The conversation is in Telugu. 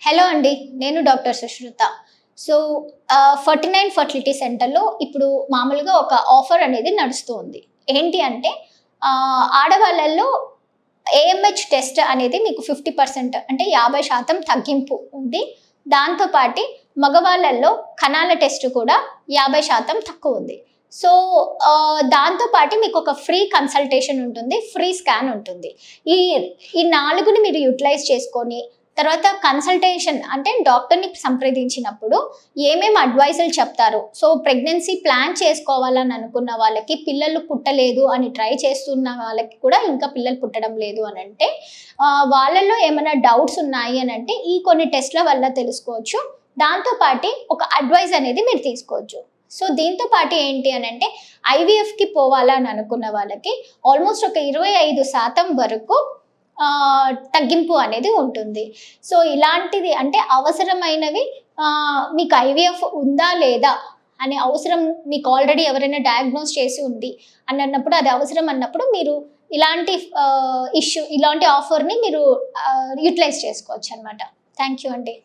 హలో అండి. నేను డాక్టర్ సుష్రుత. సో, 49 ఫర్టిలిటీ సెంటర్‌లో ఇప్పుడు మామూలుగా ఒక ఆఫర్ అనేది నడుస్తూ ఉంది. ఏంటి అంటే ఆడవాళ్ళలో ఏఎంహెచ్ టెస్ట్ అనేది మీకు 50% అంటే 50% తగ్గింపు ఉంది. దాంతో పాటి మగవాళ్ళల్లో కణాల టెస్ట్ కూడా 50% తక్కువుంది. సో, దాంతో పాటు మీకొక ఫ్రీ కన్సల్టేషన్ ఉంటుంది. ఫ్రీ స్కాన్ ఉంటుంది. ఈ ఈ 4ని మీరు యుటిలైజ్ చేసుకొని తర్వాత కన్సల్టేషన్ అంటే డాక్టర్‌ని సంప్రదించినప్పుడు ఏమేమి అడ్వైజులు చెప్తారు. సో, ప్రెగ్నెన్సీ ప్లాన్ చేసుకోవాలని అనుకున్న వాళ్ళకి, పిల్లలు పుట్టలేదు అని ట్రై చేస్తున్న వాళ్ళకి కూడా ఇంకా పిల్లలు పుట్టడం లేదు అనంటే, వాళ్ళలో ఏమైనా డౌట్స్ ఉన్నాయి అనంటే, ఈ కొన్ని టెస్ట్‌ల వల్ల తెలుసుకోవచ్చు. దాంతో పాటి ఒక అడ్వైజ్ అనేది మీరు తీసుకోవచ్చు. సో, దీంతో పాటు ఏంటి అనంటే, ఐవీఎఫ్‌కి పోవాలని అనుకున్న వాళ్ళకి ఆల్మోస్ట్ ఒక 25% వరకు తగ్గింపు అనేది ఉంటుంది. సో, ఇలాంటిది అంటే అవసరమైనవి మీకు ఐవీఎఫ్ ఉందా లేదా అనే అవసరం మీకు ఆల్రెడీ ఎవరైనా డయాగ్నోస్ చేసి ఉంది అని అన్నప్పుడు, అది అవసరం అన్నప్పుడు మీరు ఇలాంటి ఇలాంటి ఆఫర్‌ని మీరు యుటిలైజ్ చేసుకోవచ్చనమాట. థ్యాంక్ యూ అండి.